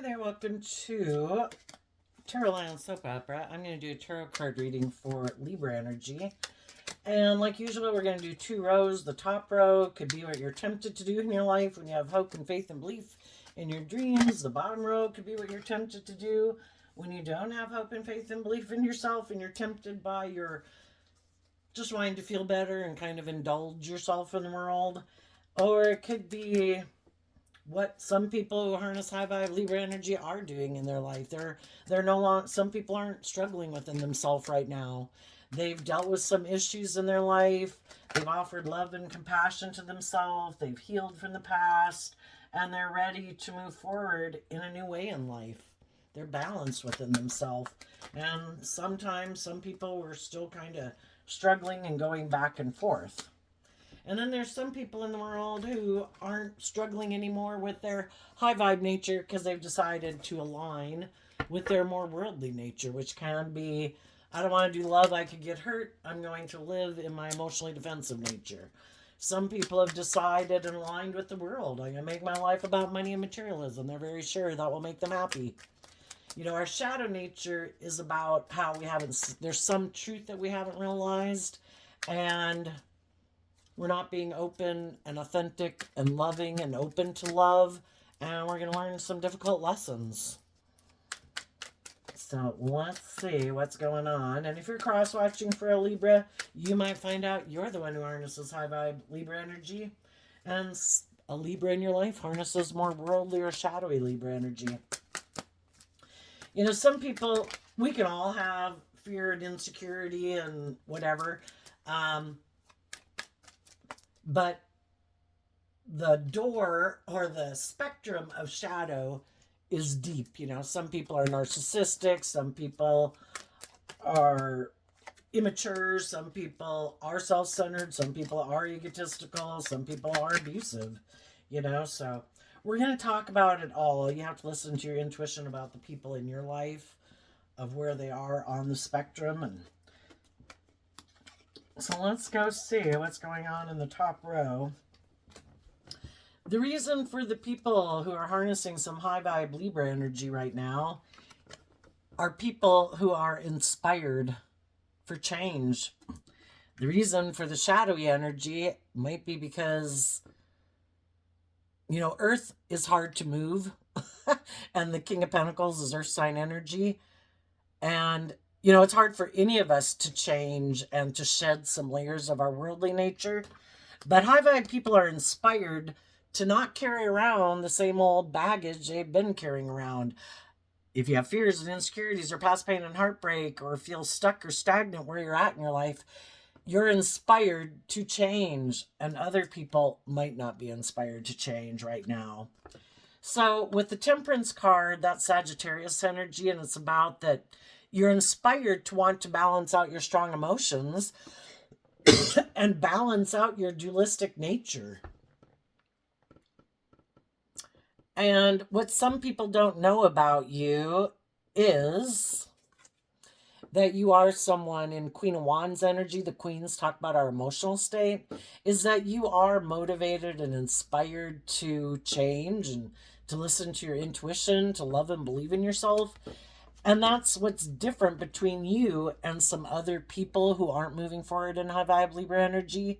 there, welcome to Tarot Lion Soap Opera. I'm going to do a tarot card reading for Libra energy. And like usual, we're going to do 2 rows. The top row could be what you're tempted to do in your life when you have hope and faith and belief in your dreams. The bottom row could be what you're tempted to do when you don't have hope and faith and belief in yourself and you're tempted by your just wanting to feel better and kind of indulge yourself in the world. Or it could be what some people who harness high vibe Libra energy are doing in their life. They're no longer, some people aren't struggling within themselves right now. They've dealt with some issues in their life. They've offered love and compassion to themselves. They've healed from the past, and they're ready to move forward in a new way in life. They're balanced within themselves. And sometimes some people are still kind of struggling and going back and forth. And then there's some people in the world who aren't struggling anymore with their high vibe nature because they've decided to align with their more worldly nature, which can be, I don't want to do love, I could get hurt. I'm going to live in my emotionally defensive nature. Some people have decided and aligned with the world. I'm going to make my life about money and materialism. They're very sure that will make them happy. You know, our shadow nature is about how we haven't, there's some truth that we haven't realized, and we're not being open and authentic and loving and open to love. And we're going to learn some difficult lessons. So let's see what's going on. And if you're cross-watching for a Libra, you might find out you're the one who harnesses high vibe Libra energy. And a Libra in your life harnesses more worldly or shadowy Libra energy. You know, some people, we can all have fear and insecurity and whatever. But the door or the spectrum of shadow is deep. You know, some people are narcissistic, some people are immature, some people are self-centered, some people are egotistical, some people are abusive, you know. So we're going to talk about it all. You have to listen to your intuition about the people in your life, of where they are on the spectrum. And so let's go see what's going on in the top row. The reason for the people who are harnessing some high vibe Libra energy right now are people who are inspired for change. The reason for the shadowy energy might be because, you know, Earth is hard to move. And the King of Pentacles is Earth sign energy. And you know, it's hard for any of us to change and to shed some layers of our worldly nature. But high vibe people are inspired to not carry around the same old baggage they've been carrying around. If you have fears and insecurities or past pain and heartbreak, or feel stuck or stagnant where you're at in your life, you're inspired to change. And other people might not be inspired to change right now. So with the Temperance card, that's Sagittarius energy, and it's about that you're inspired to want to balance out your strong emotions and balance out your dualistic nature. And what some people don't know about you is that you are someone in Queen of Wands energy. The Queens talk about our emotional state, is that you are motivated and inspired to change and to listen to your intuition, to love and believe in yourself. And that's what's different between you and some other people who aren't moving forward in high vibe Libra energy.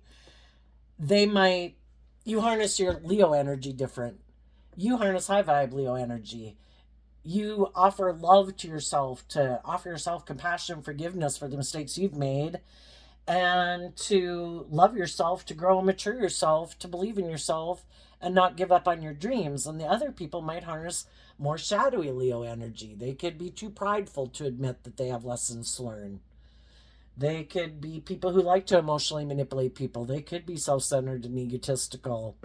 You harness your Leo energy different. You harness high vibe Leo energy. You offer love to yourself, to offer yourself compassion and forgiveness for the mistakes you've made, and to love yourself, to grow and mature yourself, to believe in yourself, and not give up on your dreams. And the other people might harness more shadowy Leo energy. They could be too prideful to admit that they have lessons to learn. They could be people who like to emotionally manipulate people. They could be self-centered and egotistical,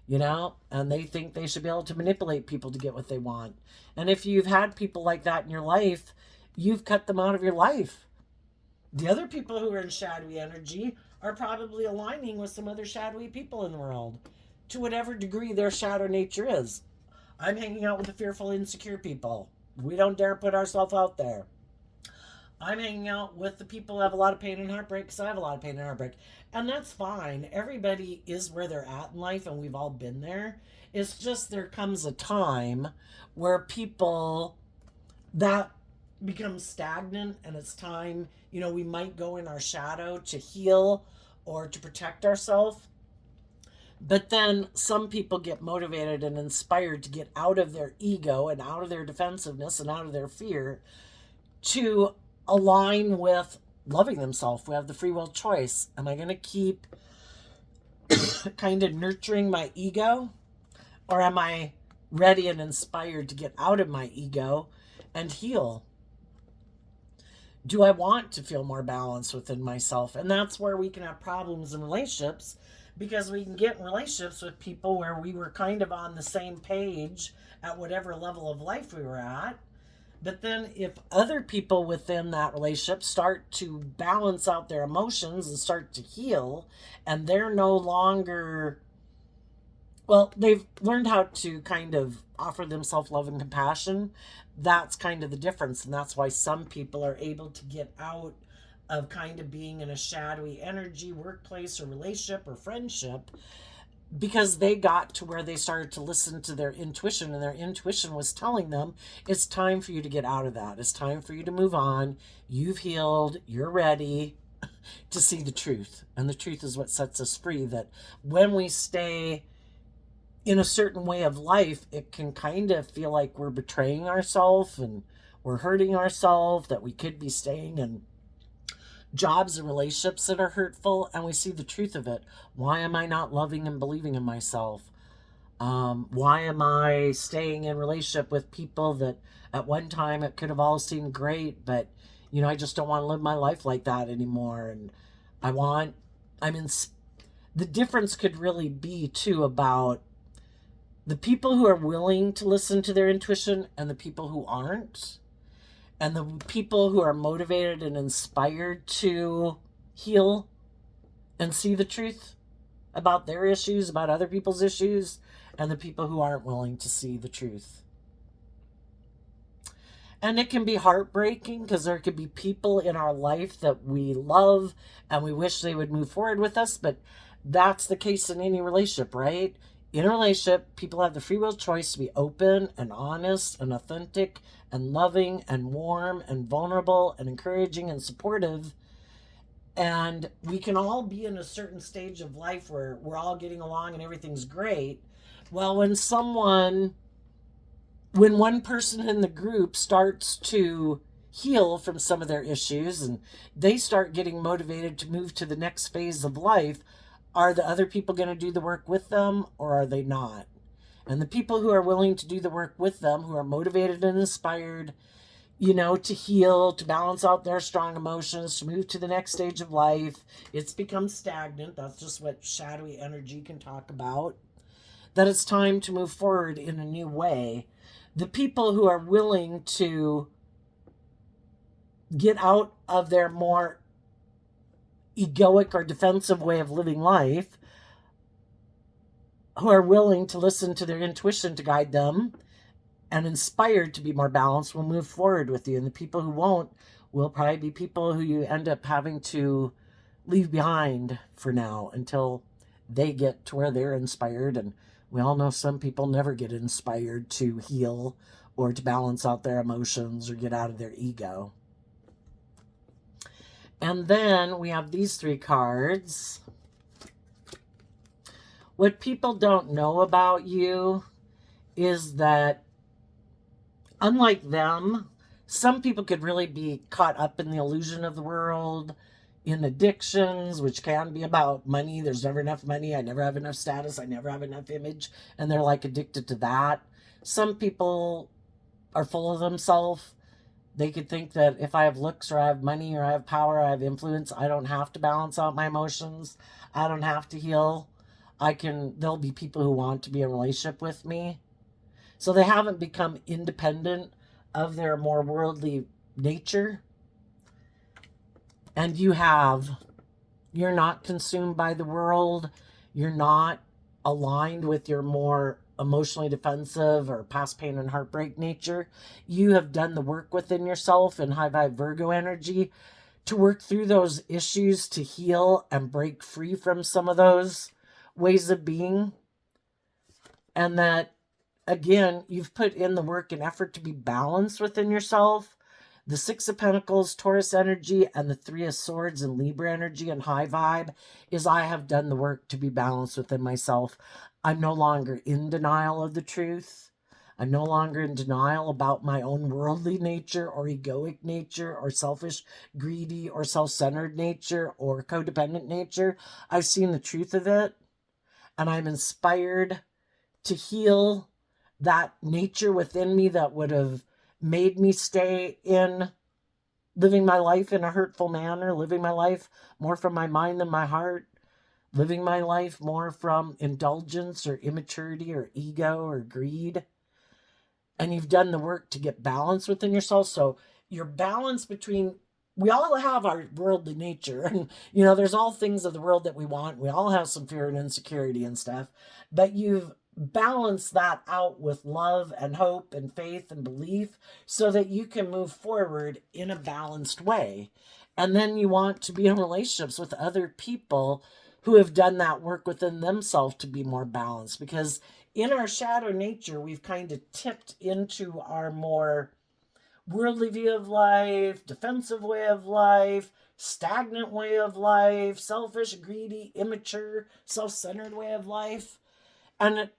you know, and they think they should be able to manipulate people to get what they want. And if you've had people like that in your life, you've cut them out of your life. The other people who are in shadowy energy are probably aligning with some other shadowy people in the world, to whatever degree their shadow nature is. I'm hanging out with the fearful, insecure people. We don't dare put ourselves out there. I'm hanging out with the people who have a lot of pain and heartbreak because I have a lot of pain and heartbreak. And that's fine. Everybody is where they're at in life, and we've all been there. It's just there comes a time where people that becomes stagnant, and it's time, we might go in our shadow to heal or to protect ourselves. But then some people get motivated and inspired to get out of their ego and out of their defensiveness and out of their fear to align with loving themselves. We have the free will choice. Am I going to keep kind of nurturing my ego, or am I ready and inspired to get out of my ego and heal? Do I want to feel more balance within myself? And that's where we can have problems in relationships, because we can get in relationships with people where we were kind of on the same page at whatever level of life we were at. But then if other people within that relationship start to balance out their emotions and start to heal, and they're no longer, well, they've learned how to kind of offer themselves love and compassion, that's kind of the difference. And that's why some people are able to get out of kind of being in a shadowy energy, workplace or relationship or friendship, because they got to where they started to listen to their intuition, and their intuition was telling them it's time for you to get out of that. It's time for you to move on. You've healed. You're ready to see the truth. And the truth is what sets us free. That when we stay in a certain way of life, it can kind of feel like we're betraying ourselves and we're hurting ourselves, that we could be staying in jobs and relationships that are hurtful, and we see the truth of it. Why am I not loving and believing in myself? Why am I staying in relationship with people that at one time it could have all seemed great, but I just don't want to live my life like that anymore. And the difference could really be too about the people who are willing to listen to their intuition and the people who aren't. And the people who are motivated and inspired to heal and see the truth about their issues, about other people's issues, and the people who aren't willing to see the truth. And it can be heartbreaking, because there could be people in our life that we love and we wish they would move forward with us, but that's the case in any relationship, right? In a relationship, people have the free will choice to be open and honest and authentic and loving and warm and vulnerable and encouraging and supportive. And we can all be in a certain stage of life where we're all getting along and everything's great. Well, when one person in the group starts to heal from some of their issues and they start getting motivated to move to the next phase of life, are the other people going to do the work with them, or are they not? And the people who are willing to do the work with them, who are motivated and inspired, to heal, to balance out their strong emotions, to move to the next stage of life, it's become stagnant. That's just what shadowy energy can talk about. That it's time to move forward in a new way. The people who are willing to get out of their more egoic or defensive way of living life, who are willing to listen to their intuition to guide them and inspired to be more balanced, will move forward with you. And the people who won't will probably be people who you end up having to leave behind for now until they get to where they're inspired. And we all know some people never get inspired to heal or to balance out their emotions or get out of their ego. And then we have these three cards. What people don't know about you is that, unlike them, some people could really be caught up in the illusion of the world, in addictions, which can be about money. There's never enough money. I never have enough status. I never have enough image. And they're like addicted to that. Some people are full of themselves. They could think that if I have looks or I have money or I have power, I have influence, I don't have to balance out my emotions. I don't have to heal. There'll be people who want to be in a relationship with me. So they haven't become independent of their more worldly nature. And you're not consumed by the world. You're not aligned with your more emotionally defensive or past pain and heartbreak nature. You have done the work within yourself in high vibe Virgo energy to work through those issues, to heal and break free from some of those ways of being. And that, again, you've put in the work and effort to be balanced within yourself. The Six of Pentacles, Taurus energy, and the Three of Swords and Libra energy and high vibe is I have done the work to be balanced within myself. I'm no longer in denial of the truth. I'm no longer in denial about my own worldly nature or egoic nature or selfish, greedy, or self-centered nature or codependent nature. I've seen the truth of it, and I'm inspired to heal that nature within me that would have made me stay in living my life in a hurtful manner, living my life more from my mind than my heart, living my life more from indulgence or immaturity or ego or greed. And you've done the work to get balance within yourself. So your balance between, we all have our worldly nature, and there's all things of the world that we want. We all have some fear and insecurity and stuff, but you've balanced that out with love and hope and faith and belief so that you can move forward in a balanced way. And then you want to be in relationships with other people who have done that work within themselves to be more balanced, because in our shadow nature, we've kind of tipped into our more worldly view of life, defensive way of life, stagnant way of life, selfish, greedy, immature, self-centered way of life. And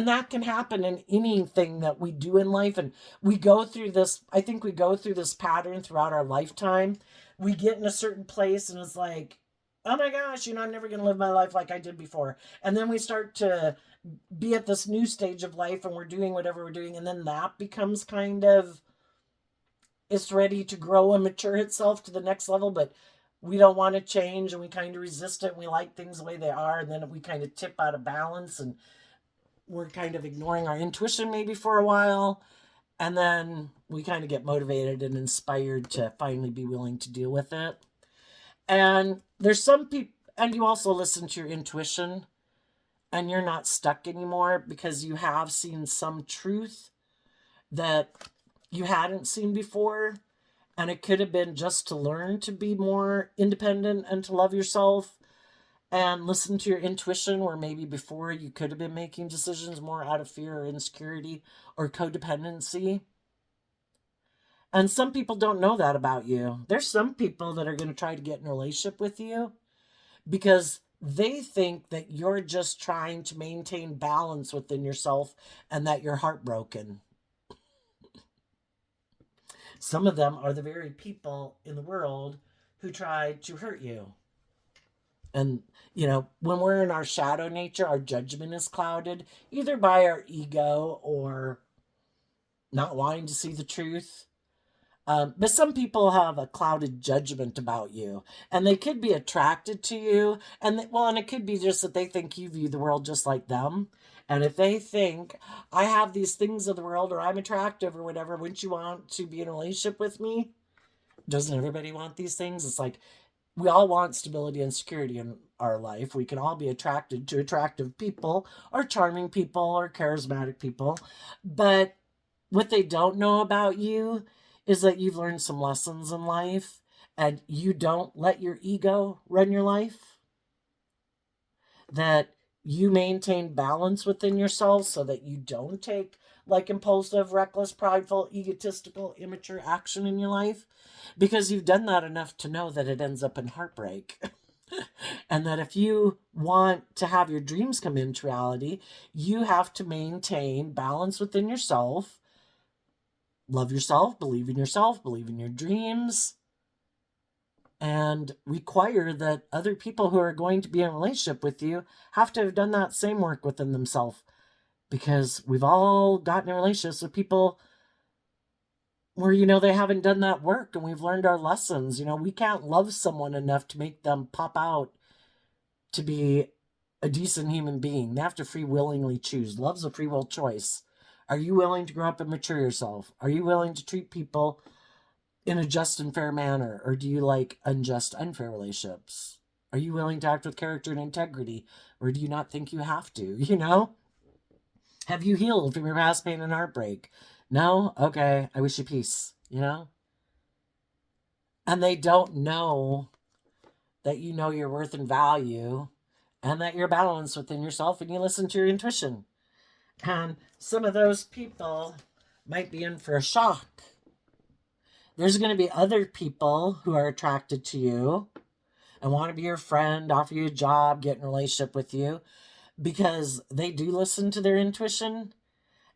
that can happen in anything that we do in life. And we go through this, I think we go through this pattern throughout our lifetime. We get in a certain place and it's like, oh my gosh, I'm never going to live my life like I did before. And then we start to be at this new stage of life and we're doing whatever we're doing. And then that becomes kind of, it's ready to grow and mature itself to the next level. But we don't want to change and we kind of resist it. And we like things the way they are. And then we kind of tip out of balance and we're kind of ignoring our intuition maybe for a while. And then we kind of get motivated and inspired to finally be willing to deal with it. And there's some people, and you also listen to your intuition and you're not stuck anymore because you have seen some truth that you hadn't seen before. And it could have been just to learn to be more independent and to love yourself and listen to your intuition, where maybe before you could have been making decisions more out of fear or insecurity or codependency. And some people don't know that about you. There's some people that are going to try to get in a relationship with you because they think that you're just trying to maintain balance within yourself and that you're heartbroken. Some of them are the very people in the world who tried to hurt you. And, when we're in our shadow nature, our judgment is clouded either by our ego or not wanting to see the truth. But some people have a clouded judgment about you, and they could be attracted to you. And it could be just that they think you view the world just like them. And if they think, I have these things of the world, or I'm attractive or whatever, wouldn't you want to be in a relationship with me? Doesn't everybody want these things? It's like, we all want stability and security in our life. We can all be attracted to attractive people or charming people or charismatic people. But what they don't know about you is that you've learned some lessons in life and you don't let your ego run your life. That you maintain balance within yourself so that you don't take like impulsive, reckless, prideful, egotistical, immature action in your life, because you've done that enough to know that it ends up in heartbreak. And that if you want to have your dreams come into reality, you have to maintain balance within yourself, love yourself, believe in your dreams, and require that other people who are going to be in a relationship with you have to have done that same work within themselves. Because we've all gotten in relationships with people where, they haven't done that work and we've learned our lessons. We can't love someone enough to make them pop out to be a decent human being. They have to free willingly choose. Love's a free will choice. Are you willing to grow up and mature yourself? Are you willing to treat people in a just and fair manner? Or do you like unjust, unfair relationships? Are you willing to act with character and integrity? Or do you not think you have to, Have you healed from your past pain and heartbreak? No? Okay. I wish you peace, you know? And they don't know that you know your worth and value and that you're balanced within yourself and you listen to your intuition. And some of those people might be in for a shock. There's going to be other people who are attracted to you and want to be your friend, offer you a job, get in a relationship with you because they do listen to their intuition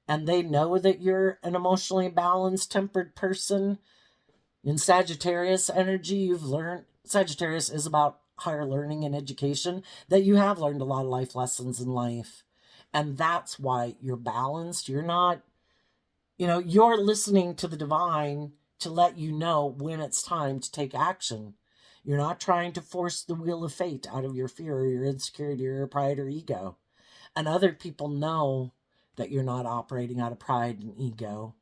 and they know that you're an emotionally balanced, tempered person. In Sagittarius energy, you've learned, Sagittarius is about higher learning and education, that you have learned a lot of life lessons in life. And that's why you're balanced. You're not, you're listening to the divine to let you know when it's time to take action. You're not trying to force the wheel of fate out of your fear or your insecurity or your pride or ego. And other people know that you're not operating out of pride and ego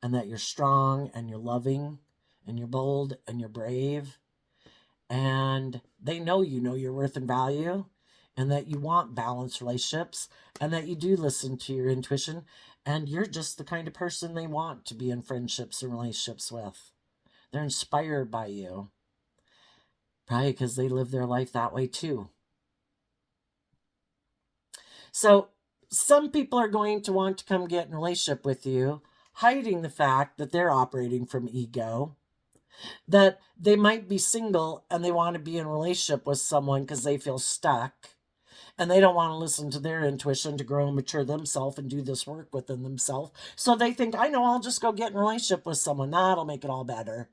and that you're strong and you're loving and you're bold and you're brave. And they know you know your worth and value and that you want balanced relationships and that you do listen to your intuition and you're just the kind of person they want to be in friendships and relationships with. They're inspired by you. Probably because they live their life that way too. So some people are going to want to come get in a relationship with you, hiding the fact that they're operating from ego, that they might be single and they want to be in a relationship with someone because they feel stuck and they don't want to listen to their intuition to grow and mature themselves and do this work within themselves. So they think, I know, I'll just go get in a relationship with someone. That'll make it all better.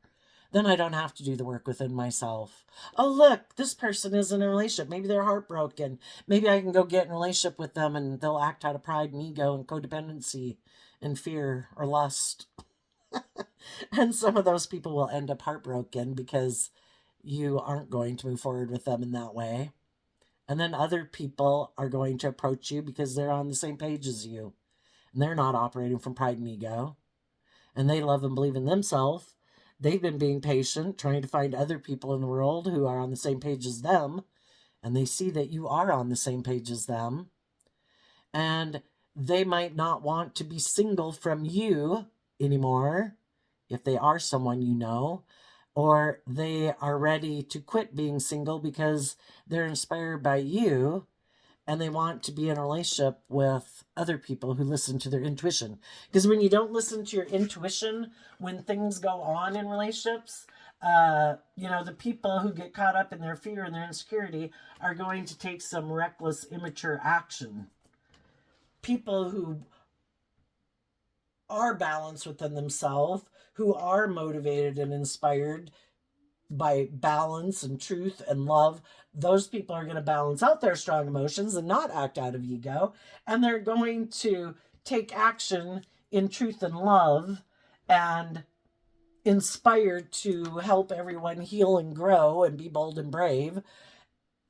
Then I don't have to do the work within myself. Oh, look, this person is in a relationship. Maybe they're heartbroken. Maybe I can go get in a relationship with them and they'll act out of pride and ego and codependency and fear or lust. And some of those people will end up heartbroken because you aren't going to move forward with them in that way. And then other people are going to approach you because they're on the same page as you. And they're not operating from pride and ego. And they love and believe in themselves. They've been being patient, trying to find other people in the world who are on the same page as them. And they see that you are on the same page as them. And they might not want to be single from you anymore if they are someone you know, or they are ready to quit being single because they're inspired by you and they want to be in a relationship with other people who listen to their intuition. Because when you don't listen to your intuition, when things go on in relationships, the people who get caught up in their fear and their insecurity are going to take some reckless, immature action. People who are balanced within themselves, who are motivated and inspired by balance and truth and love, those people are going to balance out their strong emotions and not act out of ego. And they're going to take action in truth and love and inspired to help everyone heal and grow and be bold and brave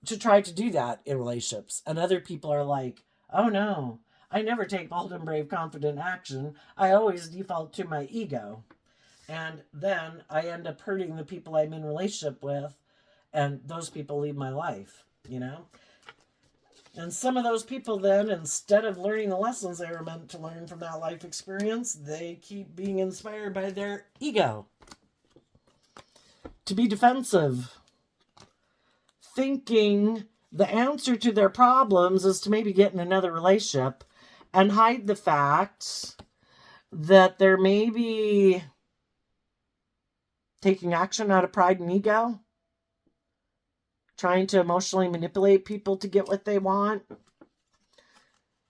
to try to do that in relationships. And other people are like, oh no, I never take bold and brave, confident action. I always default to my ego. And then I end up hurting the people I'm in relationship with, and those people leave my life, And some of those people then, instead of learning the lessons they were meant to learn from that life experience, they keep being inspired by their ego to be defensive, thinking the answer to their problems is to maybe get in another relationship and hide the fact that they're maybe taking action out of pride and ego, trying to emotionally manipulate people to get what they want.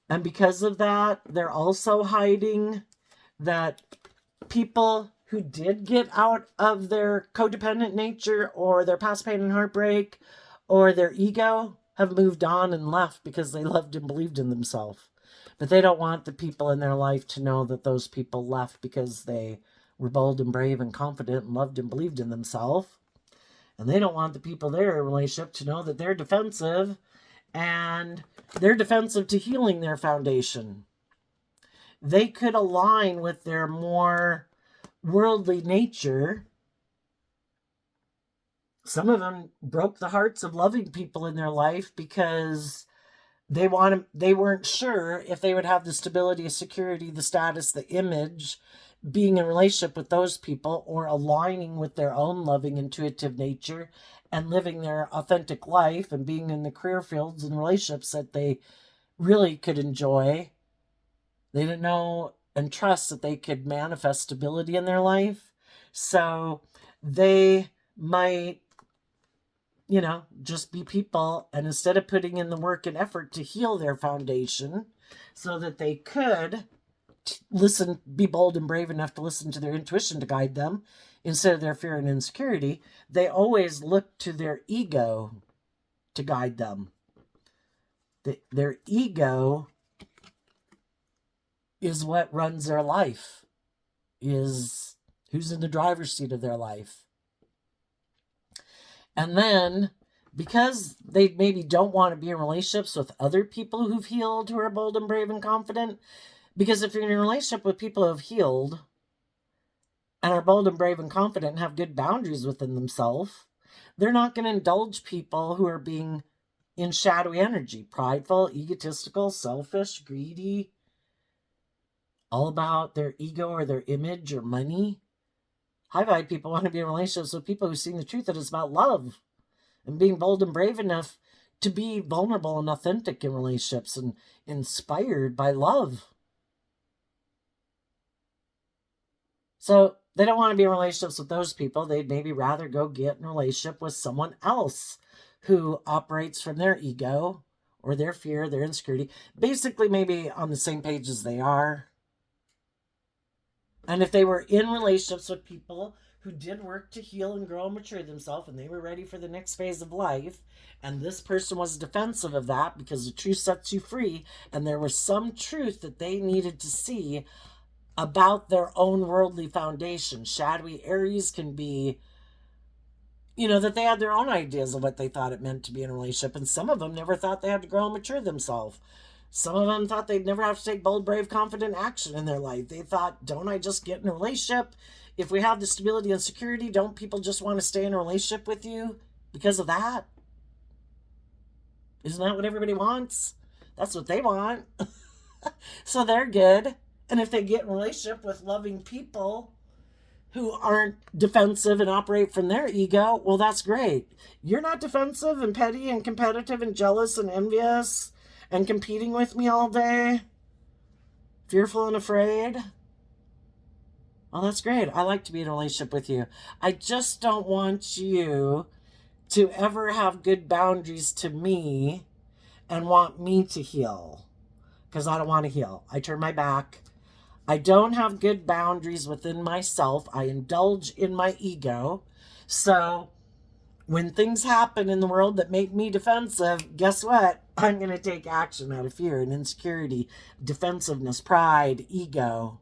And because of that, they're also hiding that people who did get out of their codependent nature or their past pain and heartbreak or their ego have moved on and left because they loved and believed in themselves. But they don't want the people in their life to know that those people left because they were bold and brave and confident and loved and believed in themselves. And they don't want the people they're in a relationship to know that they're defensive and they're defensive to healing their foundation. They could align with their more worldly nature. Some of them broke the hearts of loving people in their life because They weren't sure if they would have the stability, security, the status, the image, being in relationship with those people, or aligning with their own loving, intuitive nature and living their authentic life and being in the career fields and relationships that they really could enjoy. They didn't know and trust that they could manifest stability in their life. So they might, just be people. And instead of putting in the work and effort to heal their foundation so that they could listen, be bold and brave enough to listen to their intuition to guide them instead of their fear and insecurity, they always look to their ego to guide them. Their ego is what runs their life, is who's in the driver's seat of their life. And then, because they maybe don't want to be in relationships with other people who've healed, who are bold and brave and confident, because if you're in a relationship with people who have healed and are bold and brave and confident and have good boundaries within themselves, they're not going to indulge people who are being in shadowy energy, prideful, egotistical, selfish, greedy, all about their ego or their image or money. High vibe people want to be in relationships with people who've seen the truth that it's about love and being bold and brave enough to be vulnerable and authentic in relationships and inspired by love. So they don't want to be in relationships with those people. They'd maybe rather go get in a relationship with someone else who operates from their ego or their fear, their insecurity, basically maybe on the same page as they are. And if they were in relationships with people who did work to heal and grow and mature themselves, and they were ready for the next phase of life, and this person was defensive of that because the truth sets you free, and there was some truth that they needed to see about their own worldly foundation. Shadowy Aries can be, that they had their own ideas of what they thought it meant to be in a relationship, and some of them never thought they had to grow and mature themselves. Some of them thought they'd never have to take bold, brave, confident action in their life. They thought, don't I just get in a relationship? If we have the stability and security, don't people just want to stay in a relationship with you because of that? Isn't that what everybody wants? That's what they want. So they're good. And if they get in a relationship with loving people who aren't defensive and operate from their ego, well, that's great. You're not defensive and petty and competitive and jealous and envious and competing with me all day, fearful and afraid. Well, that's great. I like to be in a relationship with you. I just don't want you to ever have good boundaries to me and want me to heal, because I don't want to heal. I turn my back. I don't have good boundaries within myself. I indulge in my ego. So when things happen in the world that make me defensive, guess what? I'm going to take action out of fear and insecurity, defensiveness, pride, ego.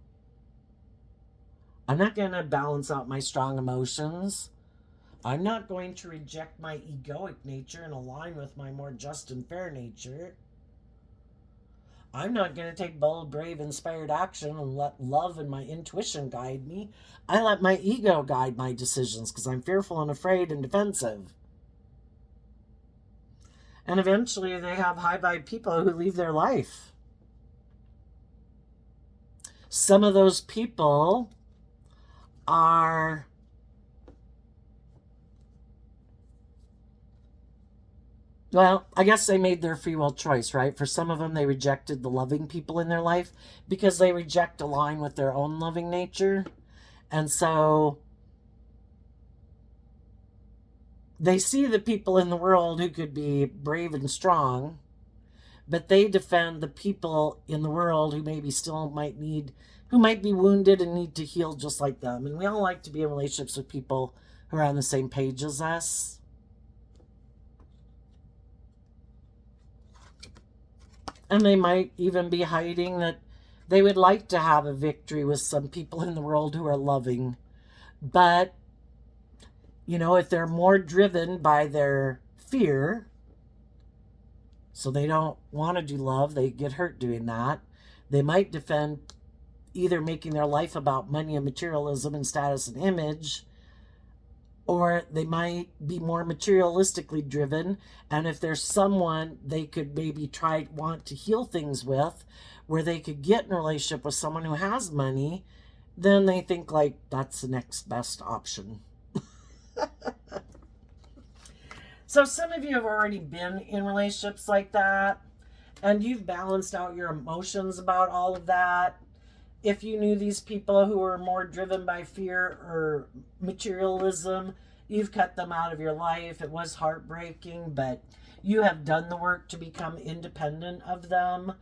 I'm not going to balance out my strong emotions. I'm not going to reject my egoic nature and align with my more just and fair nature. I'm not going to take bold, brave, inspired action and let love and my intuition guide me. I let my ego guide my decisions because I'm fearful and afraid and defensive. And eventually they have high vibe people who leave their life. Some of those people are well, I guess they made their free will choice, right? For some of them, they rejected the loving people in their life because they reject align with their own loving nature. And so they see the people in the world who could be brave and strong, but they defend the people in the world who maybe still who might be wounded and need to heal just like them. And we all like to be in relationships with people who are on the same page as us. And they might even be hiding that they would like to have a victory with some people in the world who are loving. But, if they're more driven by their fear, so they don't want to do love, they get hurt doing that, they might defend either making their life about money and materialism and status and image, Or they might be more materialistically driven. And if there's someone they could maybe want to heal things with, where they could get in a relationship with someone who has money, then they think like that's the next best option. So some of you have already been in relationships like that, and you've balanced out your emotions about all of that. If you knew these people who were more driven by fear or materialism, you've cut them out of your life. It was heartbreaking, but you have done the work to become independent of them,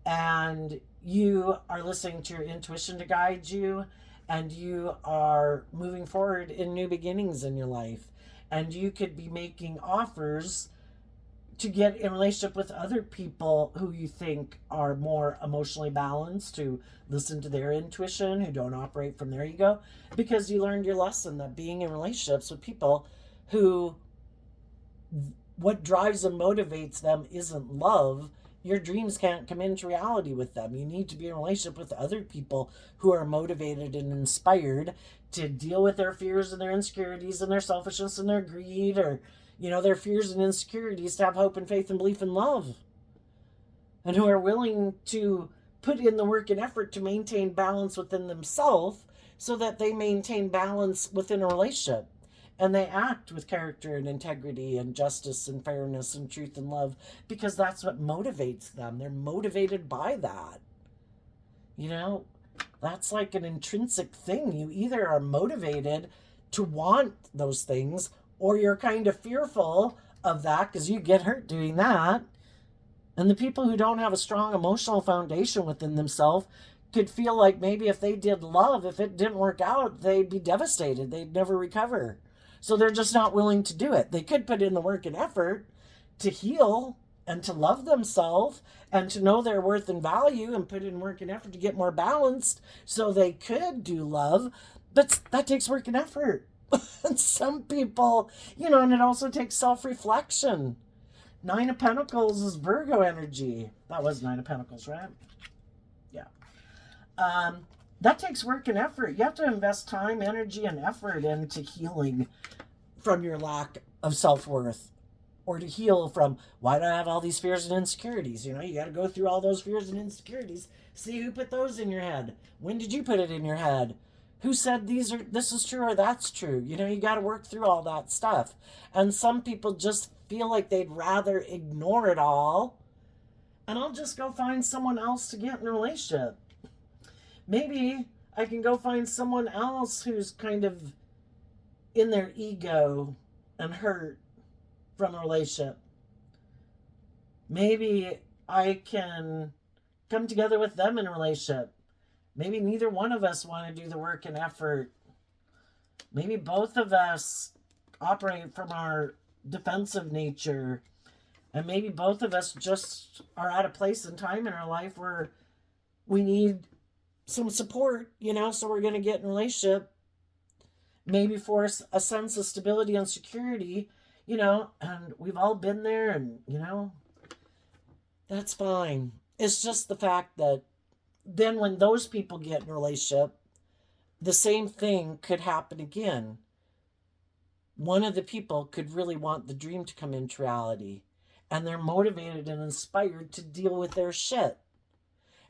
and you are listening to your intuition to guide you, and you are moving forward in new beginnings in your life. And you could be making offers to get in relationship with other people who you think are more emotionally balanced, to listen to their intuition, who don't operate from their ego, because you learned your lesson that being in relationships with people who what drives and motivates them isn't love, your dreams can't come into reality with them. You need to be in a relationship with other people who are motivated and inspired to deal with their fears and their insecurities and their selfishness and their greed, or their fears and insecurities, to have hope and faith and belief in love, and who are willing to put in the work and effort to maintain balance within themselves so that they maintain balance within a relationship. And they act with character and integrity and justice and fairness and truth and love, because that's what motivates them. They're motivated by that. That's like an intrinsic thing. You either are motivated to want those things, or you're kind of fearful of that because you get hurt doing that. And the people who don't have a strong emotional foundation within themselves could feel like maybe if they did love, if it didn't work out, they'd be devastated. They'd never recover. So they're just not willing to do it. They could put in the work and effort to heal and to love themselves and to know their worth and value, and put in work and effort to get more balanced so they could do love. But that takes work and effort. And some people, and it also takes self-reflection. Nine of Pentacles is Virgo energy. That was Nine of Pentacles, right? Yeah. That takes work and effort. You have to invest time, energy, and effort into healing from your lack of self-worth, or to heal from, why do I have all these fears and insecurities? You got to go through all those fears and insecurities. See who put those in your head. When did you put it in your head? Who said this is true or that's true? You got to work through all that stuff. And some people just feel like they'd rather ignore it all, and I'll just go find someone else to get in a relationship. Maybe I can go find someone else who's kind of in their ego and hurt from a relationship. Maybe I can come together with them in a relationship. Maybe neither one of us want to do the work and effort. Maybe both of us operate from our defensive nature. And maybe both of us just are at a place and time in our life where we need some support, so we're going to get in a relationship. Maybe for a sense of stability and security, and we've all been there, and, that's fine. It's just the fact that then when those people get in a relationship, the same thing could happen again. One of the people could really want the dream to come into reality, and they're motivated and inspired to deal with their shit.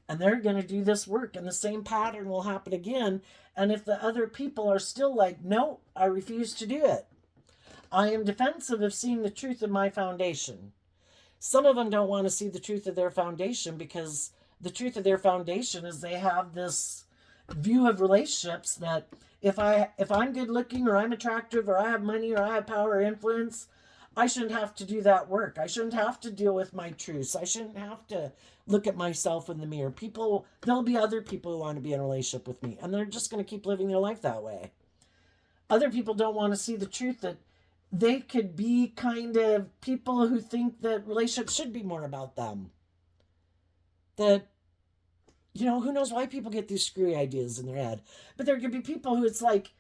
And they're going to do this work, and the same pattern will happen again. And if the other people are still like, no, I refuse to do it. I am defensive of seeing the truth of my foundation. Some of them don't want to see the truth of their foundation, because the truth of their foundation is they have this view of relationships that if I'm good looking, or I'm attractive, or I have money, or I have power or influence, I shouldn't have to do that work. I shouldn't have to deal with my truths. I shouldn't have to look at myself in the mirror. There'll be other people who want to be in a relationship with me, and they're just going to keep living their life that way. Other people don't want to see the truth that they could be kind of people who think that relationships should be more about them. That, who knows why people get these screwy ideas in their head. But there could be people who it's like,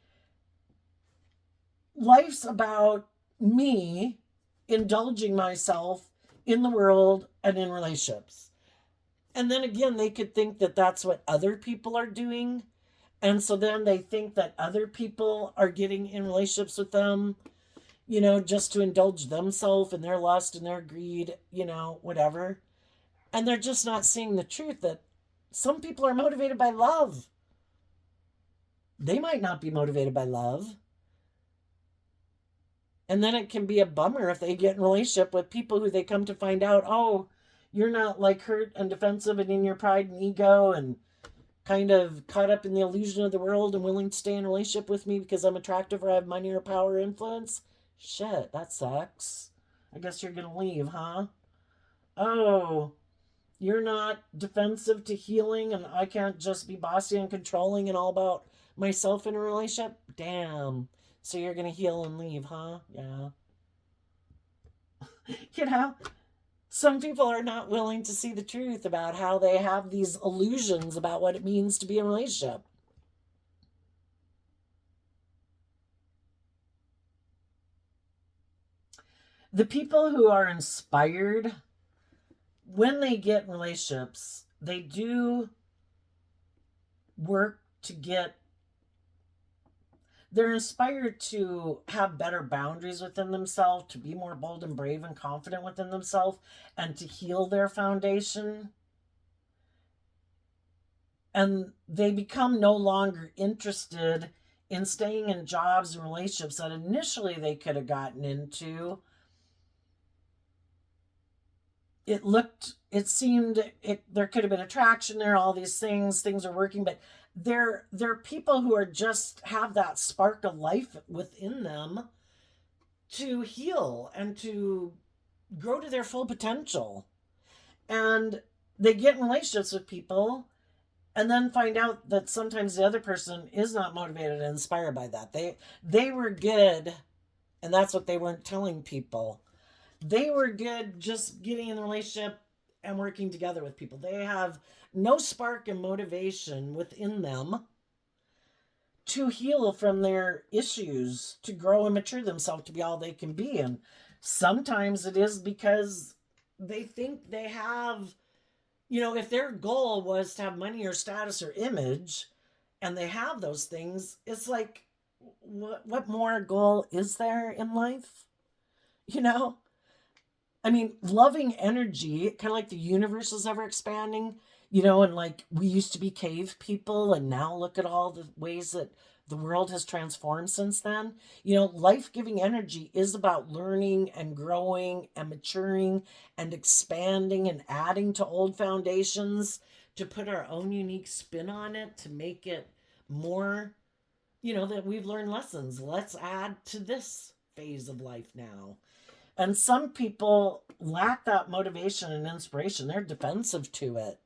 life's about me indulging myself in the world and in relationships. And then again, they could think that that's what other people are doing, And so then they think that other people are getting in relationships with them, you know, just to indulge themselves and their lust and their greed, you know, whatever. And they're just not seeing the truth that some people are motivated by love. They might not be motivated by love. And then it can be a bummer if they get in a relationship with people who they come to find out, oh, you're not like hurt and defensive and in your pride and ego and kind of caught up in the illusion of the world and willing to stay in a relationship with me because I'm attractive or I have money or power or influence. Shit, that sucks. I guess you're gonna leave, huh? Oh, you're not defensive to healing and I can't just be bossy and controlling and all about myself in a relationship? Damn. So you're gonna heal and leave, huh? Yeah. You know, some people are not willing to see the truth about how they have these illusions about what it means to be in a relationship. The people who are inspired, when they get in relationships, they do work to get, they're inspired to have better boundaries within themselves, to be more bold and brave and confident within themselves, and to heal their foundation. And they become no longer interested in staying in jobs and relationships that initially they could have gotten into. It seemed there could have been attraction there, all these things are working, but they're people who are just have that spark of life within them to heal and to grow to their full potential. And they get in relationships with people and then find out that sometimes the other person is not motivated and inspired by that. They were good, and that's what they weren't telling people. They were good just getting in a relationship and working together with people. They have no spark and motivation within them to heal from their issues, to grow and mature themselves to be all they can be. And sometimes it is because they think they have, you know, if their goal was to have money or status or image and they have those things, it's like, what more goal is there in life? You know? I mean, loving energy, kind of like the universe is ever expanding, you know, and like we used to be cave people, and now look at all the ways that the world has transformed since then. You know, life giving energy is about learning and growing and maturing and expanding and adding to old foundations to put our own unique spin on it to make it more, you know, that we've learned lessons. Let's add to this phase of life now. And some people lack that motivation and inspiration. They're defensive to it.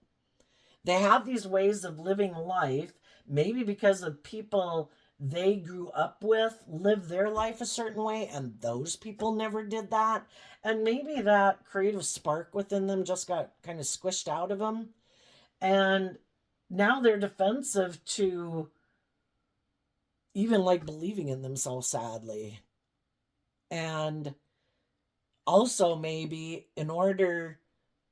They have these ways of living life, maybe because of people they grew up with live their life a certain way, and those people never did that. And maybe that creative spark within them just got kind of squished out of them. And now they're defensive to even like believing in themselves, sadly. And also, maybe in order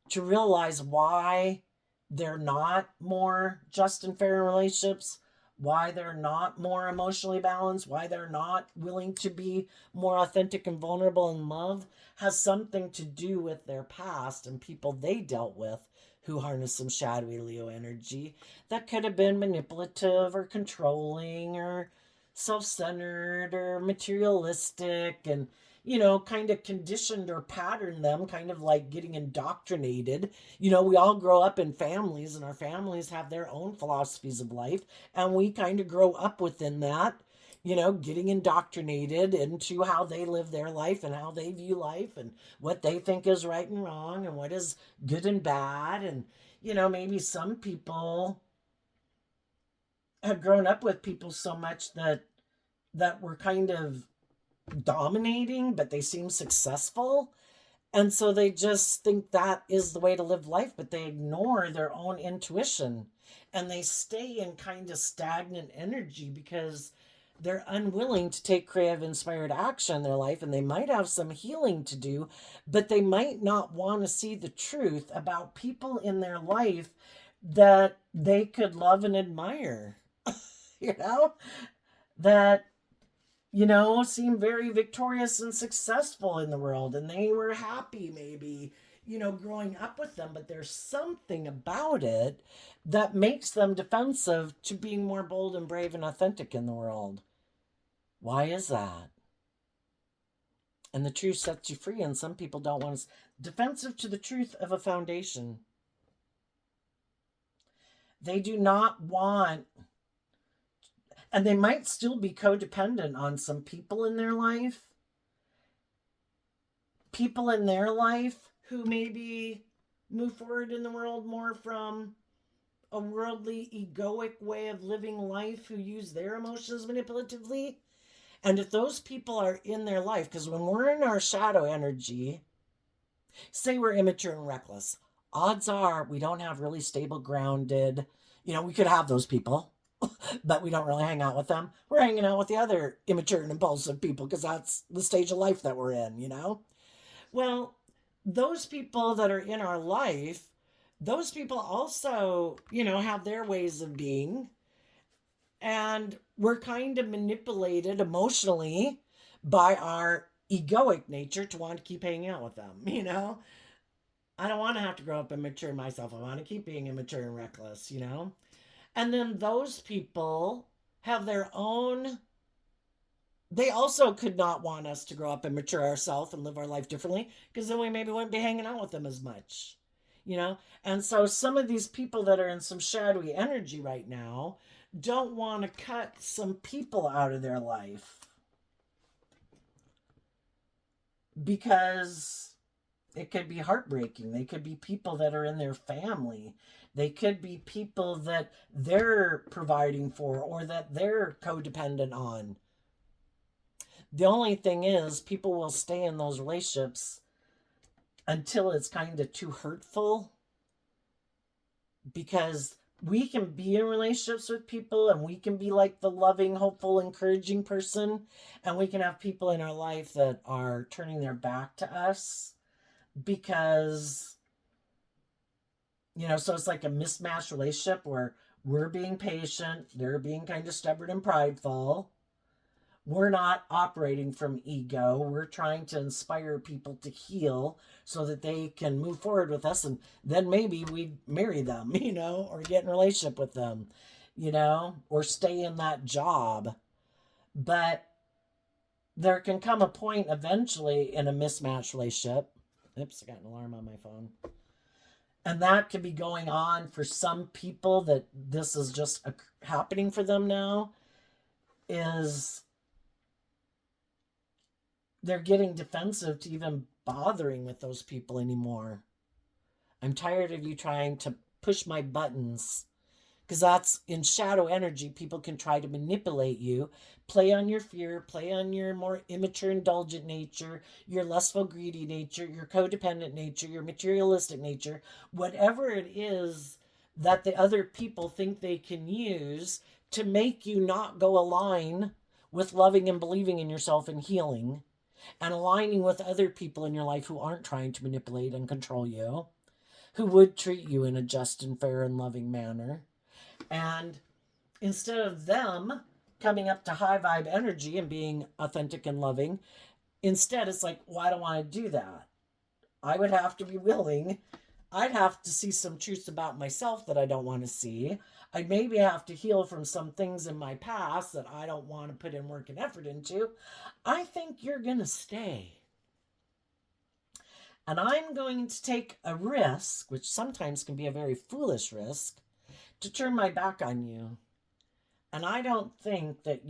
to realize why they're not more just and fair in relationships, why they're not more emotionally balanced, why they're not willing to be more authentic and vulnerable in love, has something to do with their past and people they dealt with who harness some shadowy Leo energy that could have been manipulative or controlling or self-centered or materialistic, and you know, kind of conditioned or patterned them, kind of like getting indoctrinated. You know, we all grow up in families, and our families have their own philosophies of life, and we kind of grow up within that, you know, getting indoctrinated into how they live their life and how they view life and what they think is right and wrong and what is good and bad. And, you know, maybe some people have grown up with people so much that were kind of dominating, but they seem successful. And so they just think that is the way to live life, but they ignore their own intuition and they stay in kind of stagnant energy because they're unwilling to take creative, inspired action in their life. And they might have some healing to do, but they might not want to see the truth about people in their life that they could love and admire. that, seem very victorious and successful in the world, and they were happy maybe, growing up with them, but there's something about it that makes them defensive to being more bold and brave and authentic in the world. Why is that? And the truth sets you free, and some people don't want to. Defensive to the truth of a foundation. They do not want, and they might still be codependent on some people in their life. People in their life who maybe move forward in the world more from a worldly, egoic way of living life, who use their emotions manipulatively. And if those people are in their life, because when we're in our shadow energy, say we're immature and reckless, odds are we don't have really stable, grounded, we could have those people, but we don't really hang out with them. We're hanging out with the other immature and impulsive people because that's the stage of life that we're in. Well, those people that are in our life, those people also, have their ways of being. And we're kind of manipulated emotionally by our egoic nature to want to keep hanging out with them. I don't want to have to grow up immature myself. I want to keep being immature and reckless. And then those people have their own. They also could not want us to grow up and mature ourselves and live our life differently, because then we maybe wouldn't be hanging out with them as much. And so some of these people that are in some shadowy energy right now don't want to cut some people out of their life because it could be heartbreaking. They could be people that are in their family. They could be people that they're providing for or that they're codependent on. The only thing is, people will stay in those relationships until it's kind of too hurtful, because we can be in relationships with people and we can be like the loving, hopeful, encouraging person, and we can have people in our life that are turning their back to us because, so it's like a mismatched relationship where we're being patient, they're being kind of stubborn and prideful. We're not operating from ego. We're trying to inspire people to heal so that they can move forward with us, and then maybe we marry them, or get in a relationship with them, or stay in that job. But there can come a point eventually in a mismatched relationship. Oops, I got an alarm on my phone. And that could be going on for some people, that this is just happening for them now, is they're getting defensive to even bothering with those people anymore. I'm tired of you trying to push my buttons. Because that's in shadow energy. People can try to manipulate you, play on your fear, play on your more immature, indulgent nature, your lustful, greedy nature, your codependent nature, your materialistic nature, whatever it is that the other people think they can use to make you not go align with loving and believing in yourself and healing, and aligning with other people in your life who aren't trying to manipulate and control you, who would treat you in a just and fair and loving manner. And instead of them coming up to high vibe energy and being authentic and loving, instead it's like, well, I don't want to do that. I would have to be willing. I'd have to see some truths about myself that I don't want to see. I'd maybe have to heal from some things in my past that I don't want to put in work and effort into. I think you're going to stay. And I'm going to take a risk, which sometimes can be a very foolish risk, to turn my back on you. And I don't think that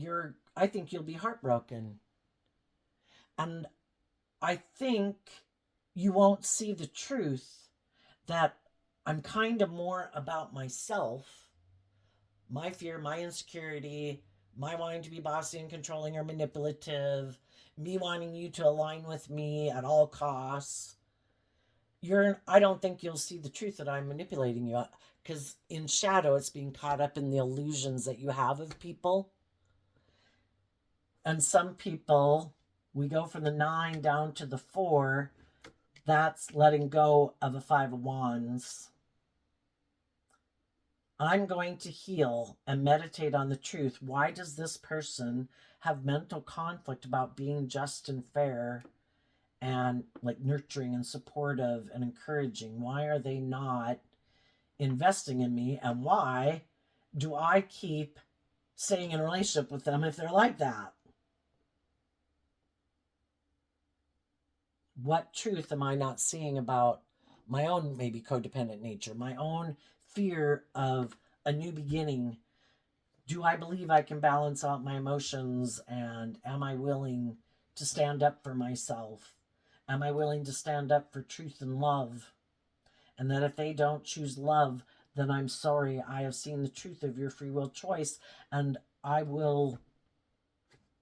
I think you'll be heartbroken. And I think you won't see the truth that I'm kind of more about myself, my fear, my insecurity, my wanting to be bossy and controlling or manipulative, me wanting you to align with me at all costs. I don't think you'll see the truth that I'm manipulating you, because in shadow it's being caught up in the illusions that you have of people. And some people, we go from the 9 down to the 4, that's letting go of a 5 of Wands. I'm going to heal and meditate on the truth. Why does this person have mental conflict about being just and fair and like nurturing and supportive and encouraging? Why are they not investing in me? And why do I keep staying in a relationship with them if they're like that? What truth am I not seeing about my own maybe codependent nature, my own fear of a new beginning? Do I believe I can balance out my emotions? And am I willing to stand up for myself? Am I willing to stand up for truth and love? And that if they don't choose love, then I'm sorry. I have seen the truth of your free will choice, and I will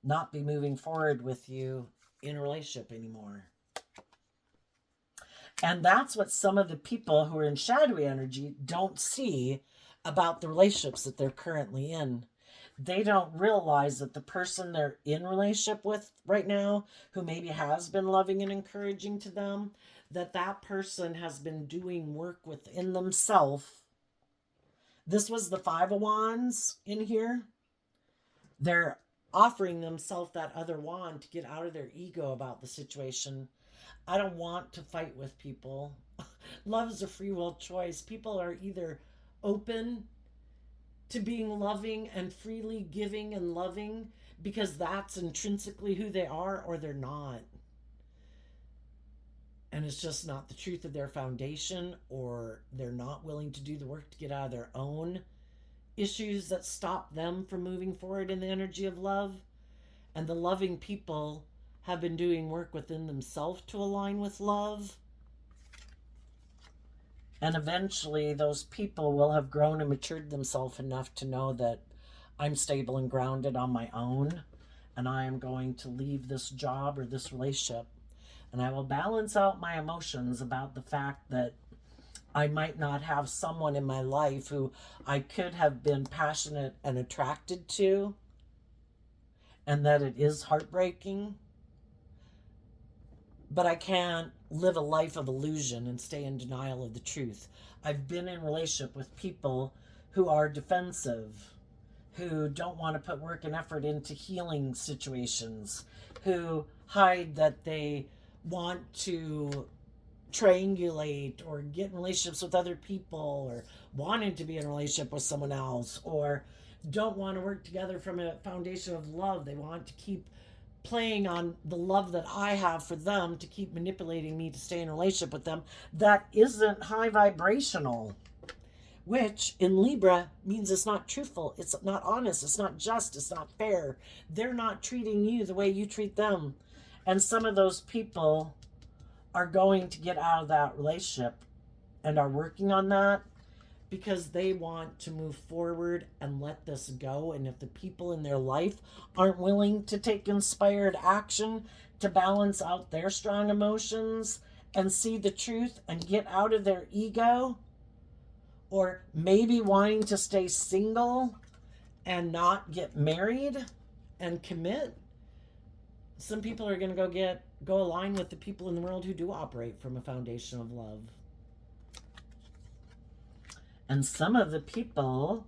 not be moving forward with you in a relationship anymore. And that's what some of the people who are in shadowy energy don't see about the relationships that they're currently in. They don't realize that the person they're in relationship with right now, who maybe has been loving and encouraging to them, that person has been doing work within themselves. This was the Five of Wands in here. They're offering themselves that other wand to get out of their ego about the situation. I don't want to fight with people. Love is a free will choice. People are either open to being loving and freely giving and loving because that's intrinsically who they are, or they're not. And it's just not the truth of their foundation, or they're not willing to do the work to get out of their own issues that stop them from moving forward in the energy of love. And the loving people have been doing work within themselves to align with love. And eventually those people will have grown and matured themselves enough to know that I'm stable and grounded on my own, and I am going to leave this job or this relationship, and I will balance out my emotions about the fact that I might not have someone in my life who I could have been passionate and attracted to, and that it is heartbreaking. But I can't live a life of illusion and stay in denial of the truth. I've been in relationship with people who are defensive, who don't want to put work and effort into healing situations, who hide that they want to triangulate or get in relationships with other people, or wanting to be in a relationship with someone else, or don't want to work together from a foundation of love. They want to keep playing on the love that I have for them to keep manipulating me to stay in a relationship with them that isn't high vibrational, which in Libra means it's not truthful, it's not honest, it's not just, it's not fair. They're not treating you the way you treat them. And some of those people are going to get out of that relationship and are working on that because they want to move forward and let this go. And if the people in their life aren't willing to take inspired action to balance out their strong emotions and see the truth and get out of their ego, or maybe wanting to stay single and not get married and commit, some people are going to go align with the people in the world who do operate from a foundation of love. And some of the people,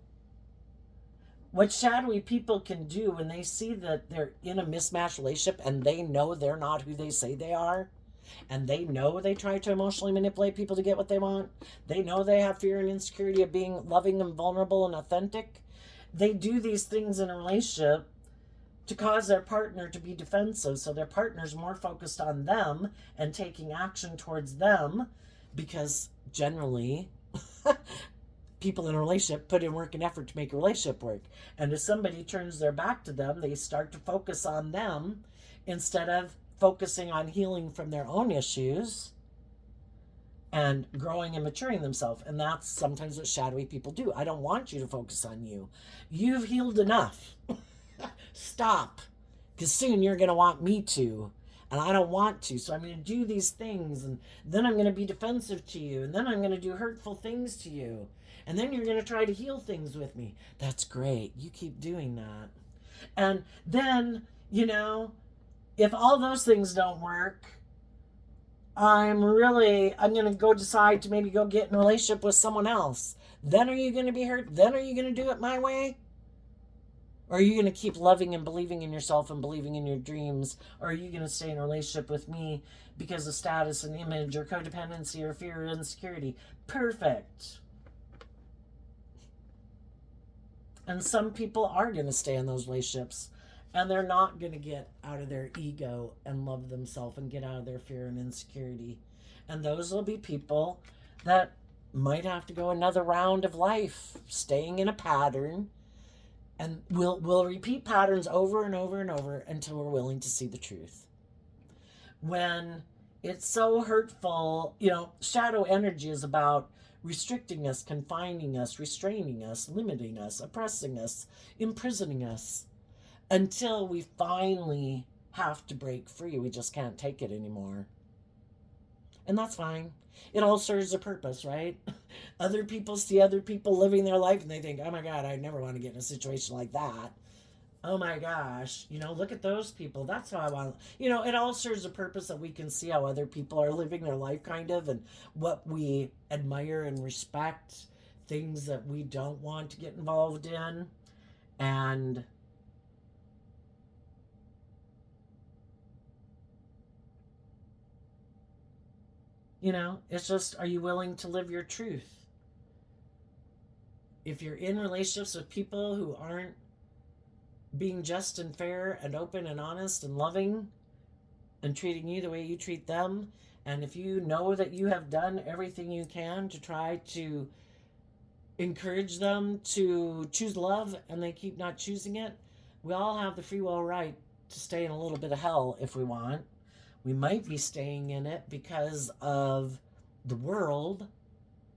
what shadowy people can do when they see that they're in a mismatched relationship and they know they're not who they say they are, and they know they try to emotionally manipulate people to get what they want, they know they have fear and insecurity of being loving and vulnerable and authentic, they do these things in a relationship to cause their partner to be defensive, so their partner's more focused on them and taking action towards them, because generally people in a relationship put in work and effort to make a relationship work. And if somebody turns their back to them, they start to focus on them instead of focusing on healing from their own issues and growing and maturing themselves. And that's sometimes what shadowy people do. I don't want you to focus on you. You've healed enough. Stop. Because soon you're going to want me to. And I don't want to. So I'm going to do these things. And then I'm going to be defensive to you. And then I'm going to do hurtful things to you. And then you're going to try to heal things with me. That's great. You keep doing that. And then, if all those things don't work, I'm going to go decide to maybe go get in a relationship with someone else. Then are you going to be hurt? Then are you going to do it my way? Or are you going to keep loving and believing in yourself and believing in your dreams? Or are you going to stay in a relationship with me because of status and image or codependency or fear or insecurity? Perfect. And some people are going to stay in those relationships and they're not going to get out of their ego and love themselves and get out of their fear and insecurity. And those will be people that might have to go another round of life, staying in a pattern. And we'll repeat patterns over and over and over until we're willing to see the truth. When it's so hurtful, shadow energy is about restricting us, confining us, restraining us, limiting us, oppressing us, imprisoning us, until we finally have to break free. We just can't take it anymore. And that's fine. It all serves a purpose, right? Other people see other people living their life and they think, oh my God, I never want to get in a situation like that. Oh my gosh, look at those people. That's how I want. It all serves a purpose that we can see how other people are living their life, kind of, and what we admire and respect, things that we don't want to get involved in. And it's just, are you willing to live your truth? If you're in relationships with people who aren't being just and fair and open and honest and loving and treating you the way you treat them, and if you know that you have done everything you can to try to encourage them to choose love and they keep not choosing it, we all have the free will right to stay in a little bit of hell if we want. We might be staying in it because of the world,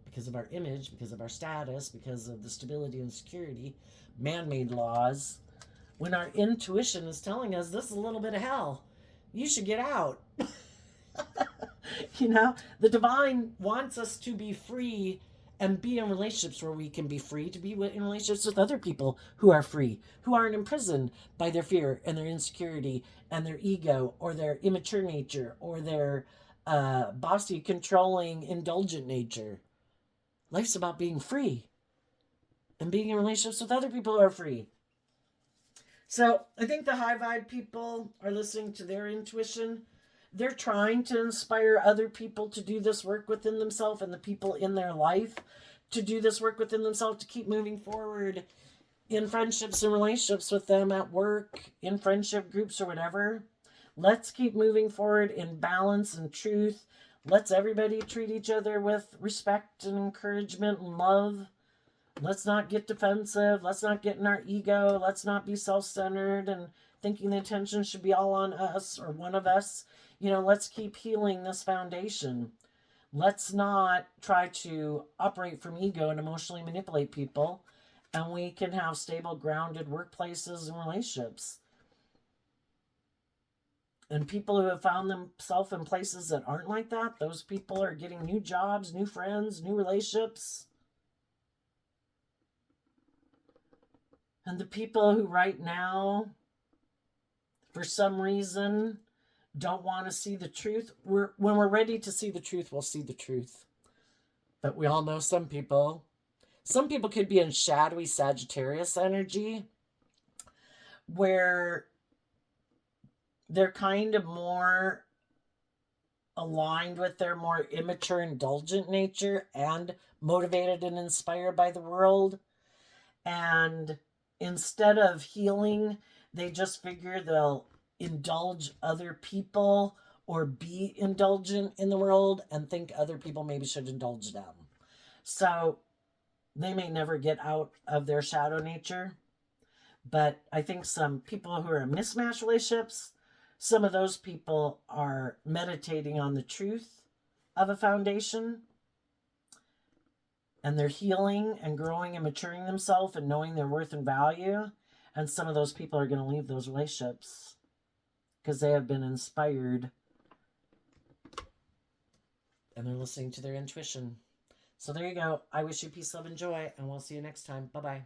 because of our image, because of our status, because of the stability and security, man-made laws, when our intuition is telling us this is a little bit of hell. You should get out. The divine wants us to be free and be in relationships where we can be free, to be in relationships with other people who are free, who aren't imprisoned by their fear and their insecurity and their ego or their immature nature or their bossy, controlling, indulgent nature. Life's about being free and being in relationships with other people who are free. So I think the high vibe people are listening to their intuition. They're trying to inspire other people to do this work within themselves and the people in their life to do this work within themselves, to keep moving forward in friendships and relationships with them, at work, in friendship groups or whatever. Let's keep moving forward in balance and truth. Let's everybody treat each other with respect and encouragement and love. Let's not get defensive. Let's not get in our ego. Let's not be self-centered and thinking the attention should be all on us or one of us. Let's keep healing this foundation. Let's not try to operate from ego and emotionally manipulate people. And we can have stable, grounded workplaces and relationships. And people who have found themselves in places that aren't like that, those people are getting new jobs, new friends, new relationships. And the people who right now, for some reason, don't want to see the truth, when we're ready to see the truth, we'll see the truth. But we all know some people could be in shadowy Sagittarius energy, where they're kind of more aligned with their more immature, indulgent nature and motivated and inspired by the world. And instead of healing, they just figure they'll indulge other people or be indulgent in the world and think other people maybe should indulge them. So they may never get out of their shadow nature. But I think some people who are in mismatched relationships, some of those people are meditating on the truth of a foundation. And they're healing and growing and maturing themselves and knowing their worth and value. And some of those people are going to leave those relationships because they have been inspired and they're listening to their intuition. So there you go. I wish you peace, love, and joy, and we'll see you next time. Bye-bye.